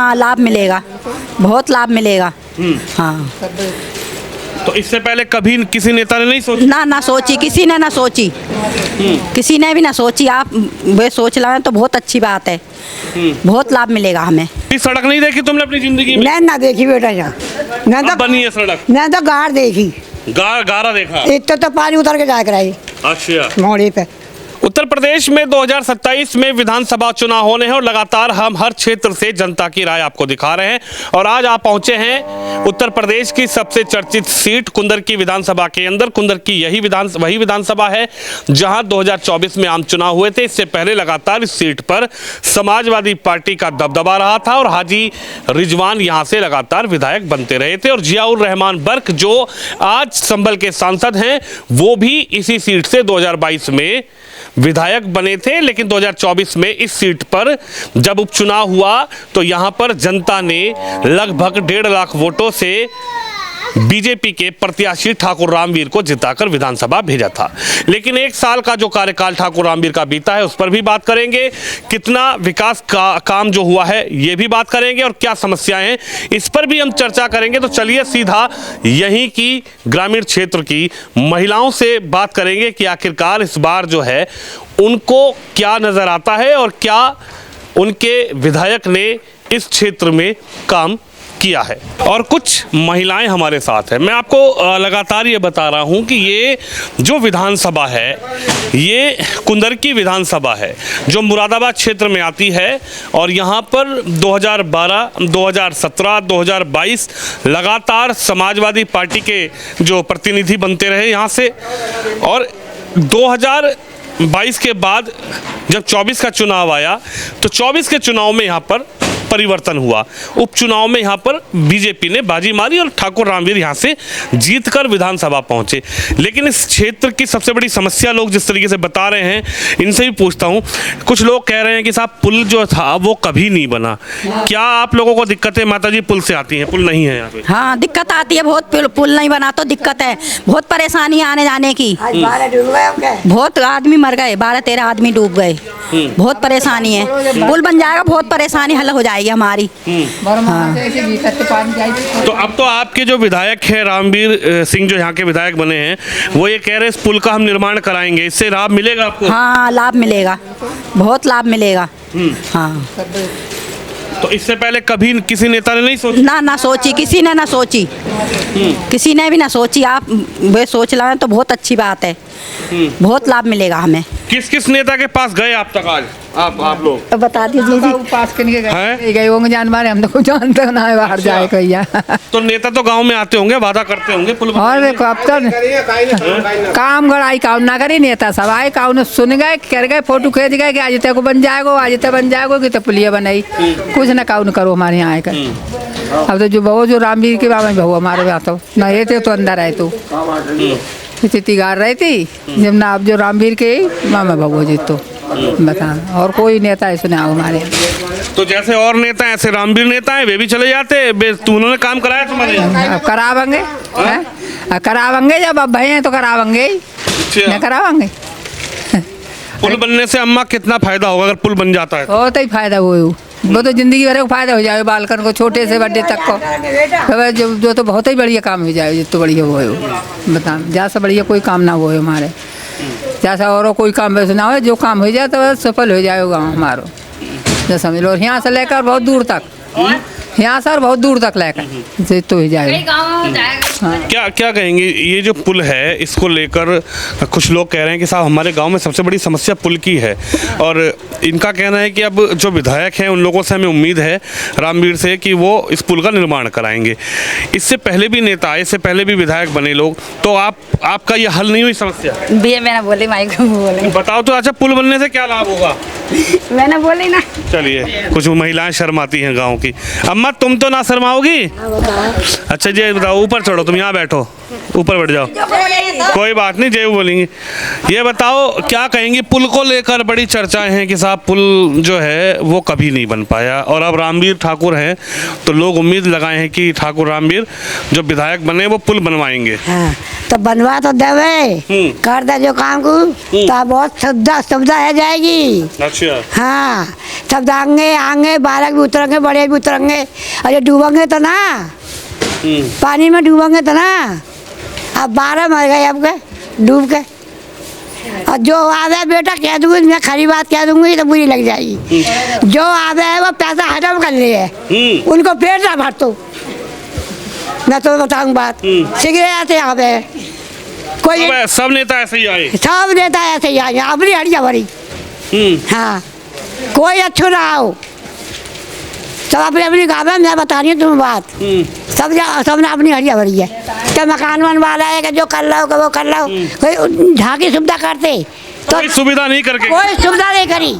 हाँ, लाभ मिलेगा, बहुत लाभ मिलेगा। हाँ, तो इससे पहले कभी किसी नेता ने नहीं सोचा? ना सोची, किसी ने ना सोची, किसी ने भी ना सोची। आप वे सोच रहे हैं तो बहुत अच्छी बात है, बहुत लाभ मिलेगा हमें। इस सड़क नहीं देखी तुमने अपनी जिंदगी में? नहीं ना देखी बेटा, यहाँ ना तो बनी है सड़क, ना तो गाड़ देखी, गारा देखा। एक तो पानी उतर के जाकर आई अच्छा। मोड़ी पे। उत्तर प्रदेश में 2027 में विधानसभा चुनाव होने हैं और लगातार हम हर क्षेत्र से जनता की राय आपको दिखा रहे हैं। और आज आप पहुंचे हैं उत्तर प्रदेश की सबसे चर्चित सीट कुंदर की विधानसभा के अंदर। कुंदर की वही विधानसभा है जहां 2024 में आम चुनाव हुए थे। इससे पहले लगातार इस सीट पर समाजवादी पार्टी का दबदबा रहा था और हाजी रिजवान यहां से लगातार विधायक बनते रहे थे। और जियाउर रहमान बर्क जो आज संभल के सांसद हैं, वो भी इसी सीट से 2022 में विधायक बने थे। लेकिन 2024 में इस सीट पर जब उपचुनाव हुआ तो यहां पर जनता ने लगभग 1.5 लाख वोटों से बीजेपी के प्रत्याशी ठाकुर रामवीर को जिताकर विधानसभा भेजा था। लेकिन 1 साल का जो कार्यकाल ठाकुर रामवीर का बीता है उस पर भी बात करेंगे, कितना विकास का काम जो हुआ है ये भी बात करेंगे और क्या समस्याएं हैं इस पर भी हम चर्चा करेंगे। तो चलिए सीधा यहीं की ग्रामीण क्षेत्र की महिलाओं से बात करेंगे कि आखिरकार इस बार जो है उनको क्या नजर आता है और क्या उनके विधायक ने इस क्षेत्र में काम किया है। और कुछ महिलाएं हमारे साथ हैं। मैं आपको लगातार ये बता रहा हूं कि ये जो विधानसभा है ये कुंदर की विधानसभा है जो मुरादाबाद क्षेत्र में आती है। और यहाँ पर 2012, 2017, 2022 लगातार समाजवादी पार्टी के जो प्रतिनिधि बनते रहे यहाँ से। और 2022 के बाद जब 24 का चुनाव आया तो 24 के चुनाव में यहाँ पर परिवर्तन हुआ। उपचुनाव में यहाँ पर बीजेपी ने बाजी मारी और ठाकुर रामवीर यहाँ से जीतकर विधानसभा पहुंचे। लेकिन इस क्षेत्र की सबसे बड़ी समस्या लोग जिस तरीके से बता रहे हैं, इनसे भी पूछता हूँ। कुछ लोग कह रहे हैं कि साहब पुल जो था वो कभी नहीं बना। क्या आप लोगों को दिक्कतें माता जी पुल से आती हैं? पुल नहीं है यहाँ पे? हाँ, दिक्कत आती है बहुत। पुल नहीं बना तो दिक्कत है, बहुत परेशानी आने जाने की। बहुत आदमी मर गए, 12-13 आदमी डूब गए, बहुत परेशानी है। पुल बन जाएगा, बहुत परेशानी हल हो जाएगी हमारी। हाँ। तो अब तो आपके जो विधायक है रामवीर सिंह जो यहाँ के विधायक बने हैं वो ये कह रहे हैं इस पुल का हम निर्माण कराएंगे, इससे लाभ मिलेगा आपको? हाँ, लाभ मिलेगा, बहुत लाभ मिलेगा। हाँ, तो इससे पहले कभी किसी नेता ने नहीं सोचा? ना सोची, किसी ने ना सोची, किसी ने भी ना सोची। आप वे सोच रहे हैं तो बहुत अच्छी बात है, बहुत लाभ मिलेगा हमें। किस किस नेता के पास गए आप तक आज? आप लोग तो बता दीजिए जी। पास के गए होंगे, जानवर हम तो जानते ना है बाहर जाए भैया। तो नेता तो गांव में आते होंगे, वादा करते होंगे पुल और देखो अब तो काम गड़ाई काम ना करी, नेता सब आए काम सुन गए, कर गए, फोटो खींच गए कि आज तक बन जाएगा, आज तक बन जाएगा कि तो पुलिया बनाई, कुछ ना काम करो हमारे यहाँ आएगा। अब तो जो बहू जो रामवीर के बाबा बहू हमारे यहाँ तो ना ये थे तो अंदर आए तो स्थिति गार रही थी जब ना अब जो रामवीर के मामा बहू जी तो बता। और कोई नेता है सुना हमारे? तो जैसे और नेता हैं ऐसे रामवीर नेता हैं, वे भी चले जाते। उन्होंने काम कराया तुम्हारे? अब करावेंगे, करावेंगे जब अब भैया हैं तो करावेंगे ही, न करावेंगे। पुल बनने से अम्मा कितना फायदा होगा अगर पुल बन जाता है? बहुत ही फायदा वो तो जिंदगी भर को फायदा हो जाए, बालकन को छोटे से बड़े तक को जो तो बहुत ही बढ़िया काम हो जाए। जितना बढ़िया वो है बता, जैसा बढ़िया कोई काम ना हो हमारे, जैसा और कोई काम वैसे ना हो, जो काम हो जाए तो सफल हो जाएगा हमारा, जो समझ लो। यहाँ से लेकर बहुत दूर तक, यहाँ से बहुत दूर तक लेकर तो ही जाएगा। हाँ। क्या कहेंगे ये जो पुल है इसको लेकर? कुछ लोग कह रहे हैं कि साहब हमारे गांव में सबसे बड़ी समस्या पुल की है। और इनका कहना है कि अब जो विधायक हैं उन लोगों से हमें उम्मीद है रामवीर से कि वो इस पुल का निर्माण कराएंगे। इससे पहले भी नेता आए, इससे पहले भी विधायक बने लोग, तो आपका ये हल नहीं हुई समस्या? मैंने बोली माइक बोले बताओ तो। अच्छा, पुल बनने से क्या लाभ होगा? मैंने बोली ना। चलिए, कुछ महिलाएं शर्माती हैं गाँव की। अम्मा तुम तो ना शर्माओगी? अच्छा जी बताओ, ऊपर चढ़ो, तुम यहाँ बैठो, ऊपर बैठ जाओ, कोई बात नहीं, जय बोलेंगे। ये बताओ क्या कहेंगी? पुल को लेकर बड़ी चर्चाएं हैं कि साहब साहब पुल जो है वो कभी नहीं बन पाया और अब रामवीर ठाकुर हैं तो लोग उम्मीद लगाए हैं कि ठाकुर रामवीर जो विधायक बने वो पुल बनवाएंगे। हाँ, तो बनवा तो देवे कर दे जो काम को तो बहुत सुविधा है जाएगी। अच्छा। हाँ, सब आएंगे आएंगे, बालक भी उतरेंगे, बड़े भी उतरेंगे, और ये डूबेंगे तो ना, पानी में डूबेंगे तो ना। अब 12 मर गए अब के डूब के। और जो आवे बेटा कह दूंगी, मैं खरी बात कह दूंगी तो बुरी लग जाएगी। जो आवे है वो पैसा हजम कर लिए, उनको पेट ना भर तो मैं तो बताऊँ बात। सिगरेट यहाँ पे कोई सब नेता ऐसे ही आए, सब नेता ऐसे ही आए, अपनी हड़िया भरी। हाँ, कोई अच्छो ना आओ, सब अपनी अपनी काम है। मैं बता रही हूँ तुम्हें बात, सबने अपनी हड़िया भरी है। तो मकान बनवा रहा है कि जो कर लो वो कर लो, कोई झांकी सुविधा करते तो कोई सुविधा नहीं करके, कोई सुविधा नहीं करी।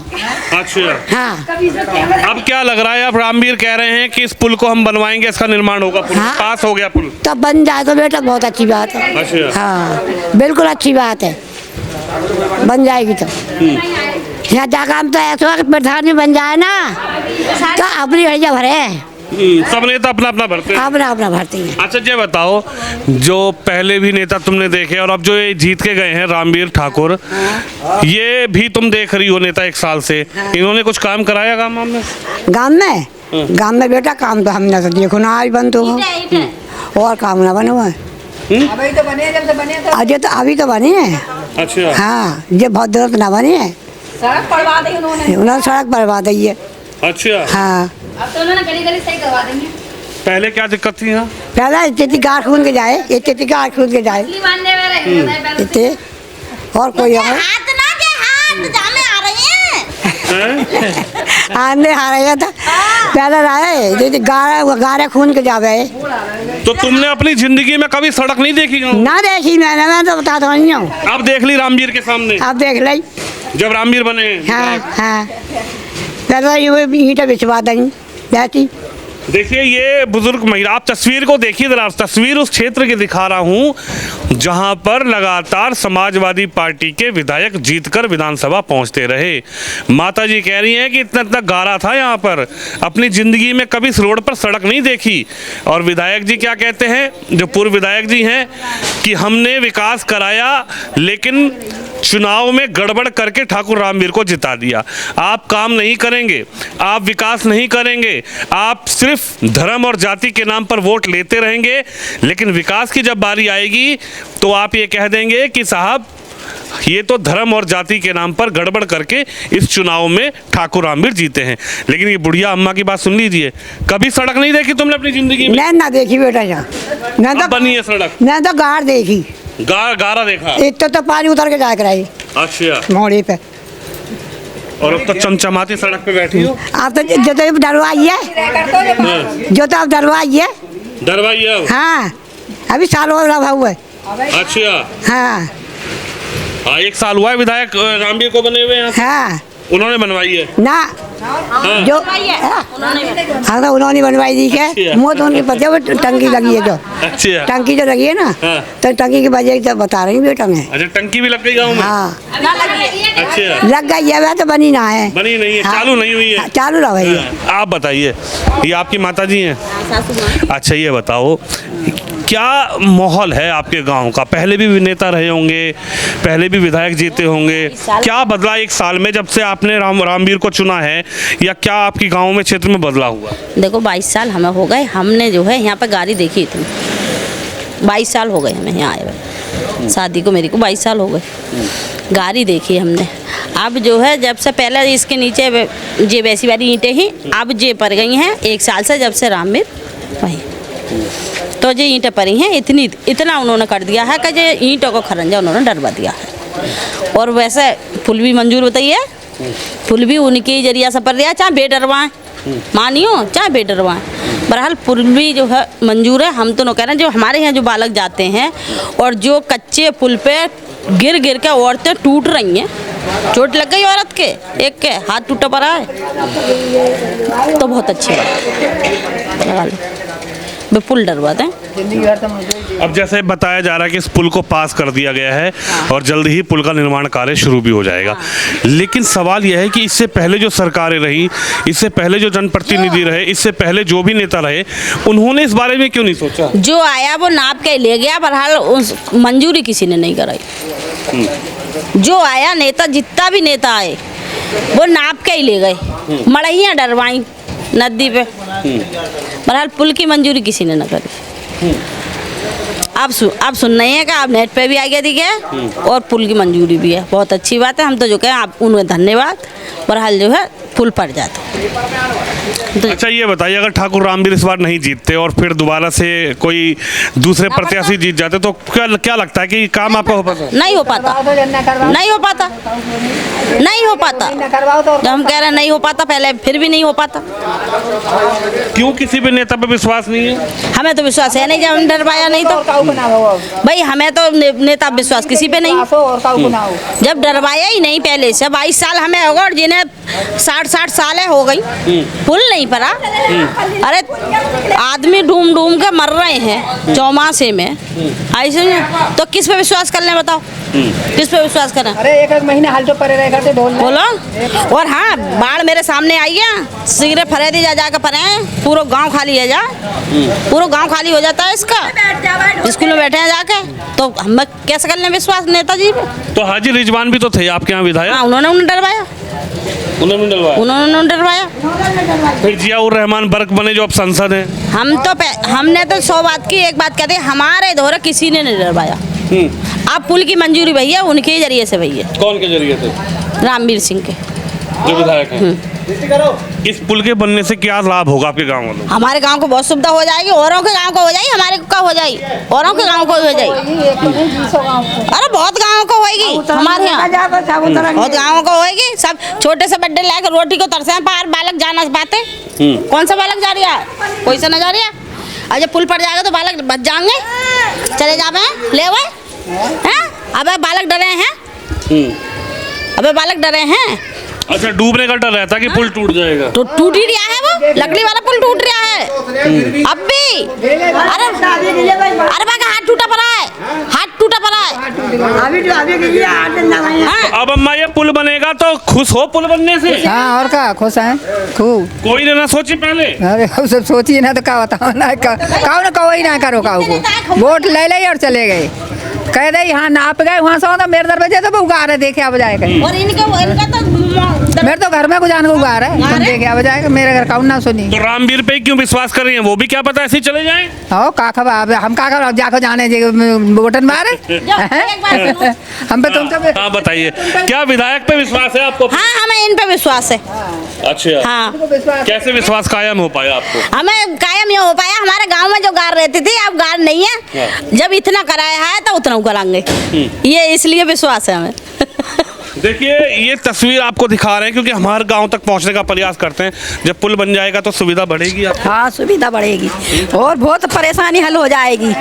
अच्छा। हाँ, अब क्या लग रहा है, अब रामवीर कह रहे हैं कि इस पुल को हम बनवाएंगे, इसका निर्माण होगा, पुल हाँ। पास हो गया पुल, तो बन जाए तो बेटा बहुत अच्छी बात है। अच्छा। हाँ, बिल्कुल अच्छी बात है, बन जाएगी तो। यहाँ जा काम तो ऐसा प्रधान में बन जाए ना तो अपनी हड़िया भरे, सब नेता अपना अपना भरते हैं। अपना अपना भरती है। अच्छा ये बताओ, जो पहले भी नेता तुमने देखे और अब जो ये जीत के गए हैं रामवीर ठाकुर, ये भी तुम देख रही हो नेता 1 साल से, इन्होंने कुछ काम कराया गाँव में? गाँव में बेटा काम तो हमने तो देखो ना आज बंद हो, और काम ना बने हुआ है। अभी तो बने, जब से बने तो अजय तो अभी तो बनी है। अच्छा। हाँ, ये बहुत दिनों ना बनी है, सड़क पड़वा दी उन्होंने सड़क बनवा दी है। अच्छा। हाँ, अब तो उन्होंने गली गली सही करवा देंगे। पहले क्या दिक्कत थी यहाँ? पहले इतनी गाड़ खून के जाए, इतनी गाड़ खून के जाए इतने, और कोई और हाथ ना दे, हाथ जामे आ रही हैं। आने आ रहे था पहले रहे गाड़े खून के जावे। तो तुमने अपनी जिंदगी में कभी सड़क नहीं देखी गाँव? ना देखी मैंने, मैं तो बता तो नहीं हूँ। अब देख ली रामवीर के सामने, अब देख ली। जब रामवीर बने। हाँ हाँ, पहले ये ईंटें बिछवा देंगी बैठी। देखिए ये बुजुर्ग महिला, आप तस्वीर को देखिए जरा, तस्वीर उस क्षेत्र की दिखा रहा हूं जहां पर लगातार समाजवादी पार्टी के विधायक जीतकर विधानसभा पहुंचते रहे। माता जी कह रही हैं कि इतना इतना गारा था यहां पर, अपनी जिंदगी में कभी इस रोड पर सड़क नहीं देखी। और विधायक जी क्या कहते हैं, जो पूर्व विधायक जी हैं, कि हमने विकास कराया लेकिन चुनाव में गड़बड़ करके ठाकुर रामवीर को जिता दिया। आप काम नहीं करेंगे, आप विकास नहीं करेंगे, आप सिर्फ धर्म और जाति के नाम पर वोट लेते रहेंगे, लेकिन विकास की जब बारी आएगी तो आप ये कह देंगे कि साहब ये तो धर्म और जाति के नाम पर गड़बड़ करके इस चुनाव में ठाकुर रामवीर जीते हैं। लेकिन ये बुढ़िया अम्मा की बात सुन लीजिए, कभी सड़क नहीं देखी तुमने अपनी जिंदगी में? मैं ना देखी बेटा, यहाँ मैं तो बनी है सड़क, मैं तो गाड़ देखी, गारा देखा, इतना तो पानी उतर के जाकर आई। अच्छा। मोड़ी पे, और अब तो चमचमाती सड़क पे बैठी हो। आप तो जो तो डरवाई है, जो तो आप डरवाई है। डरवाई है अब? हाँ, अभी साल हो रहा हुआ है। अच्छा। हाँ 1 साल हुआ है विधायक रामवीर को बने हुए हैं। हाँ, उन्होंने बनवाई है ना हाँ। जो हाँ तो उन्होंने बनवाई दी है, मुँह तो उनके पते वो टंकी लगी है, जो अच्छा। टंकी जो लगी है ना, हाँ। तो टंकी की वजह से बता रही हूँ बेटा मैं। अच्छा, टंकी भी लग गई गाँव में? हाँ अच्छा, लग गई है, वह तो बनी ना है, बनी नहीं है, हाँ। चालू नहीं हुई है। चालू रहा भैया। आप बताइए, ये आपकी माता जी हैं? अच्छा ये बताओ, क्या माहौल है आपके गांव का? पहले भी नेता रहे होंगे, पहले भी विधायक जीते होंगे, क्या बदला 1 साल में जब से आपने रामवीर को चुना है, या क्या आपकी गांव में क्षेत्र में बदला हुआ? देखो 22 साल हमें हो गए, हमने जो है यहाँ पे गाड़ी देखी थी, 22 साल हो गए हमें यहाँ आए हुए, शादी को मेरी को 22 साल हो गए, गाड़ी देखी हमने। अब जो है जब से पहले इसके नीचे जे वैसी वाली ईंटें ही अब जे पड़ गई हैं 1 साल से, जब से रामवीर वही तो जे ईंटें पड़ी हैं, इतना उन्होंने कर दिया है कि जे ईंटों को खरंजा उन्होंने डरवा दिया है। और वैसे पुल भी मंजूर बताइए, पुल भी उनके जरिया से पर दिया, चाहे बेडरवाएँ मानियो चाहे बेडरवाएँ, बहरहाल पुल भी जो है मंजूर है। हम तो न कह रहे हैं, जो हमारे यहाँ जो बालक जाते हैं और जो कच्चे पुल पे गिर गिर के औरतें टूट रही हैं, चोट लग गई औरत के, एक के हाथ टूटा पड़ा है, तो बहुत अच्छी बात लगा लो। बिल्कुल डरवाते हैं। अब जैसे बताया जा रहा है कि इस पुल को पास कर दिया गया है और जल्द ही पुल का निर्माण कार्य शुरू भी हो जाएगा, लेकिन सवाल यह है कि इससे पहले जो सरकारें रही, इससे पहले जो जनप्रतिनिधि रहे, इससे पहले जो भी नेता रहे, उन्होंने इस बारे में क्यों नहीं सोचा? जो आया वो नाप के ले गया, बहरहाल उस मंजूरी किसी ने नहीं कराई। जो आया नेता, जितना भी नेता आए वो नाप के ही ले गए, मड़ैयाँ डरवाई नदी पे, बहरहाल पुल की मंजूरी किसी ने न करी। अब सुन रहे हैं कि आप नेट पे भी आ गया दिखे और पुल की मंजूरी भी है, बहुत अच्छी बात है। हम तो जो कहें आप उन्हें धन्यवाद, बहरहाल जो है पुल पड़ जाता। अच्छा ये बताइए, अगर ठाकुर रामवीर इस बार नहीं जीतते और फिर दोबारा से कोई दूसरे प्रत्याशी जीत जाते तो क्या लगता है कि काम आपका हो पाता? नहीं हो पाता, नहीं हो पाता, नहीं हो पाता। जब हम कह रहे हैं नहीं हो पाता, पहले फिर भी नहीं हो पाता। क्यों किसी भी नेता पे विश्वास नहीं है? हमें तो विश्वास है नहीं, जब हम डरवाया नहीं तो भाई हमें तो नेता विश्वास किसी पे नहीं। जब डरवाया ही नहीं पहले से, 22 साल हमें होगा और जिन्हें 60 सालें हो गई पुल नहीं पड़ा। अरे आदमी ढूम के मर रहे हैं चौमासे में, ऐसे में तो किस पे विश्वास कर लें बताओ? किस पे विश्वास करें? अरे एक महीना हाल तो परे रह करते ढोल बोलो। और हाँ, बाढ़ मेरे सामने आई है, सिगरे फरेदी जा जाकर पड़े हैं, पूरा गांव खाली है, जा पूरा गांव खाली हो जाता है इसका। स्कूल में बैठे हैं जाके, तो हम कैसे कर लें विश्वास नेताजी पे? तो हाजी रिजवान भी तो थे आपके यहाँ विधायक। हाँ, उन्होंने डरवाया, उन्होंने डरवाया। फिर जियाउर रहमान बर्क बने जो अब सांसद हैं। हमने तो 100 बात की, एक बात कहते, हमारे दौरे किसी ने नहीं डरवाया। अब पुल की मंजूरी भैया उनके ही जरिए से भैया। कौन के जरिए से? रामवीर सिंह के, जो विधायक हैं। इस पुल के बनने से क्या लाभ होगा आपके गांव वालों? हमारे गांव को बहुत सुविधा हो जाएगी, औरों के गांव को हो जाएगी, हमारे का हो जाएगी, औरों के गांव को हो जाएगी। अरे बहुत गांव को होएगी, हमारे यहाँ बहुत गाँव को होएगी। सब छोटे से बड्डे लाकर रोटी को तरसे हैं, पार बालक जा ना पाते। कौन सा बालक जा रहा है? कोई सा न जा रहा है। और जब पुल पड़ जाएगा तो बालक बच जाएंगे, चले जावे ले हैं। अबे बालक डरे हैं, अबे बालक डरे हैं। अच्छा, डूबने का डर रहता है कि पुल टूट जाएगा? तो टूट ही रहा है, वो लकड़ी वाला पुल टूट रहा है अब भी। अरे बाका हाथ टूटा पड़ा है, हाथ टूटा पड़ा है। तो अब अम्मा ये पुल बनेगा तो खुश हो पुल बनने से? हाँ, और क्या खुश हैं खूब। कोई ने ना सोची पहले? अरे सब सोचिए ना तो क्या बताओ ना, काऊ ना कहो ही ना करो, काऊ को वोट ले ले और चले गए, कह दे यहाँ नाप गए वहाँ से मेरे दरवाजे तो उगा रहे, देखे अब जाएगा। और इनका तो मेरे तो घर में कुछ आने को उगा रहा है, तुम देखे अब जाएगा, मेरे घर काऊ ना सुनी। तो रामवीर पे क्यों विश्वास कर रही हैं? वो भी क्या पता ऐसे ही चले जाएं? हो का खबर, हम का खबर जाकर जाने बटन मारे हम पे तुम सब। हाँ बताइए, क्या विधायक पे विश्वास है आपको? हाँ, हमें इन पे विश्वास है। अच्छा, हाँ। कैसे विश्वास कायम हो पाया आपको? हमें कायम ये हो पाया, हमारे गांव में जो गार रहती थी अब गार नहीं है। जब इतना कराया है तो उतना कराएंगे, ये इसलिए विश्वास है हमें। देखिए ये तस्वीर आपको दिखा रहे हैं क्योंकि हमारे गांव तक पहुंचने का प्रयास करते हैं। जब पुल बन जाएगा तो सुविधा बढ़ेगी आपको? हाँ, सुविधा बढ़ेगी और बहुत परेशानी हल हो जाएगी।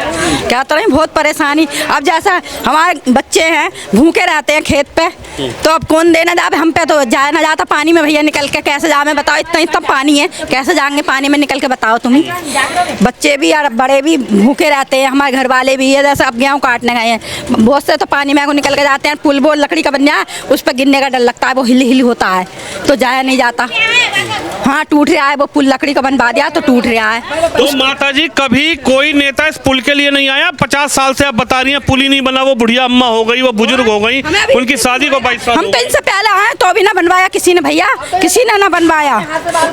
क्या तो नहीं, बहुत परेशानी। अब जैसा हमारे बच्चे हैं भूखे रहते हैं खेत पे, तो अब कौन देना जाए? हम पे तो जाया ना जाता पानी में भैया, निकल के कैसे जाए? बताओ, इतना पानी है, कैसे जाएंगे पानी में निकल के? बताओ तुम ही। बच्चे भी और बड़े भी भूखे रहते हैं, हमारे घर वाले भी है। जैसे अब गेहूँ काटने गए हैं, बहुत से तो पानी में को निकल के जाते हैं। पुल वो लकड़ी का बन जाए, उस पर गिरने का डर लगता है, वो हिल होता है तो जाया नहीं जाता। हाँ, टूट रहा है वो पुल, लकड़ी का बनवा दिया तो टूट रहा है। तो माता जी कभी कोई नेता इस पुल के लिए नहीं आया? 50 साल से आप बता रही हैं पुल ही नहीं बना। वो बुढ़िया अम्मा हो गई, वो बुजुर्ग हो गई, उनकी शादी को 22 साल। हम तो इनसे पहले आए तो अभी ना बनवाया किसी ने भैया, किसी ने ना बनवाया।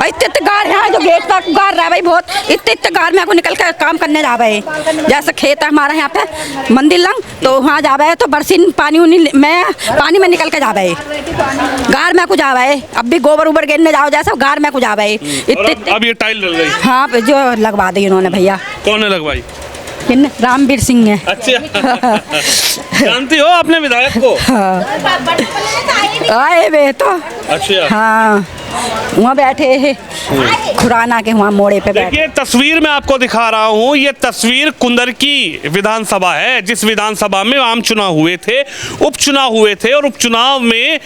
इतने गार है जो गेट तक गार रहा है भाई, बहुत इतने गार में को निकल कर काम करने जा रहे हैं। जैसे खेत है हमारे यहाँ पे मंदिर लंग, तो वहाँ जा रहे तो बरसीन पानी पानी में निकल के जा रहे, गार में कुछ आवा है। अब भी गोबर उबर गिरने जाओ जैसा गार में कुछ आवा है। अब ये टाइल लग गई? हाँ, जो लगवा दी उन्होंने भैया। कौन ने लगवाई? रामवीर सिंह है। अच्छा जानती हो आपने विधायक को? आए वे तो। अच्छा, हाँ। वहाँ बैठे हैं खुराना के वहाँ मोड़े पे बैठे। देखिए तस्वीर मैं आपको दिखा रहा हूँ, ये तस्वीर कुंदरकी विधानसभा है, जिस विधानसभा में आम चुनाव हुए थे, उपचुनाव हुए थे, और उपचुनाव में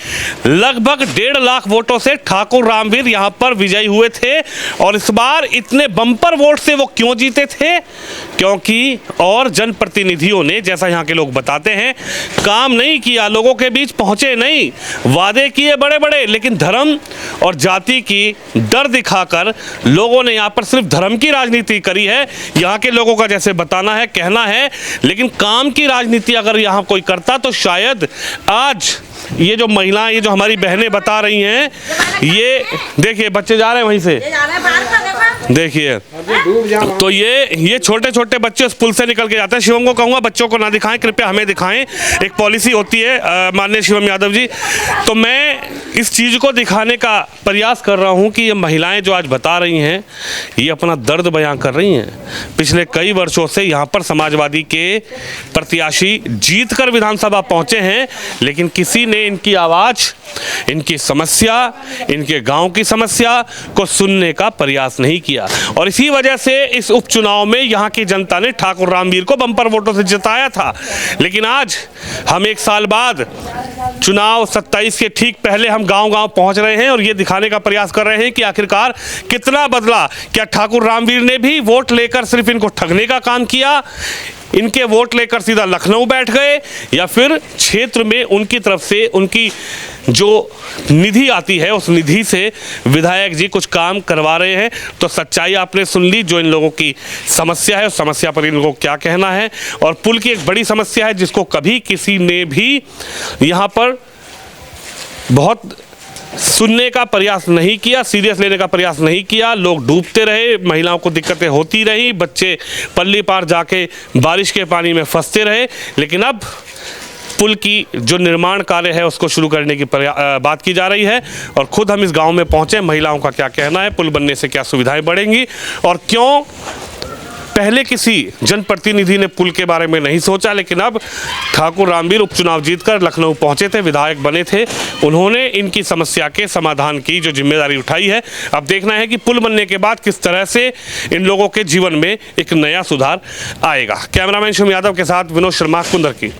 लगभग 1.5 लाख वोटों से ठाकुर रामवीर यहाँ पर विजयी हुए थे। और इस बार इतने बम्पर वोट से वो क्यों जीते थे? क्योंकि और जनप्रतिनिधियों ने, जैसा यहाँ के लोग बताते हैं, काम नहीं किया, लोगों के बीच पहुंचे नहीं, वादे किए बड़े बड़े, लेकिन धर्म और जाति की डर दिखाकर लोगों ने यहाँ पर सिर्फ धर्म की राजनीति करी है। यहाँ के लोगों का जैसे बताना है, कहना है, लेकिन काम की राजनीति अगर यहाँ कोई करता तो शायद आज ये जो महिलाएं, ये जो हमारी बहनें बता रही हैं, ये देखिए बच्चे जा रहे हैं वहीं से, देखिए तो ये छोटे छोटे बच्चे उस पुल से निकल के जाते हैं। शिवम को कहूँगा बच्चों को ना दिखाएं, कृपया हमें दिखाएं। एक पॉलिसी होती है माननीय शिवम यादव जी, तो मैं इस चीज़ को दिखाने का प्रयास कर रहा हूँ कि ये महिलाएं जो आज बता रही हैं, ये अपना दर्द बयां कर रही हैं। पिछले कई वर्षों से यहाँ पर समाजवादी के प्रत्याशी जीत कर विधानसभा पहुँचे हैं, लेकिन किसी ने इनकी आवाज़, इनकी समस्या, इनके गांव की समस्या को सुनने का प्रयास नहीं किया। और इसी वजह से इस उपचुनाव में यहाँ की जनता ने ठाकुर रामवीर को बम्पर वोटों से जिताया था। लेकिन आज हम 1 साल बाद चुनाव 27 के ठीक पहले हम गांव-गांव पहुंच रहे हैं और ये दिखाने का प्रयास कर रहे हैं कि आखिरकार कितना बदला। क्या ठाकुर रामवीर ने भी वोट लेकर सिर्फ इनको ठगने का काम किया, इनके वोट लेकर सीधा लखनऊ बैठ गए, या फिर क्षेत्र में उनकी तरफ से उनकी जो निधि आती है उस निधि से विधायक जी कुछ काम करवा रहे हैं? तो सच्चाई आपने सुन ली, जो इन लोगों की समस्या है उस समस्या पर इन लोगों को क्या कहना है। और पुल की एक बड़ी समस्या है जिसको कभी किसी ने भी यहाँ पर बहुत सुनने का प्रयास नहीं किया, सीरियस लेने का प्रयास नहीं किया। लोग डूबते रहे, महिलाओं को दिक्कतें होती रही, बच्चे पल्ली पार जाके बारिश के पानी में फंसते रहे। लेकिन अब पुल की जो निर्माण कार्य है उसको शुरू करने की बात की जा रही है। और खुद हम इस गांव में पहुंचे, महिलाओं का क्या कहना है, पुल बनने से क्या सुविधाएं बढ़ेंगी और क्यों पहले किसी जनप्रतिनिधि ने पुल के बारे में नहीं सोचा, लेकिन अब ठाकुर रामवीर उपचुनाव जीतकर लखनऊ पहुंचे थे, विधायक बने थे, उन्होंने इनकी समस्या के समाधान की जो जिम्मेदारी उठाई है। अब देखना है कि पुल बनने के बाद किस तरह से इन लोगों के जीवन में एक नया सुधार आएगा। कैमरामैन शिवम यादव के साथ विनोद शर्मा, कुंदरकी।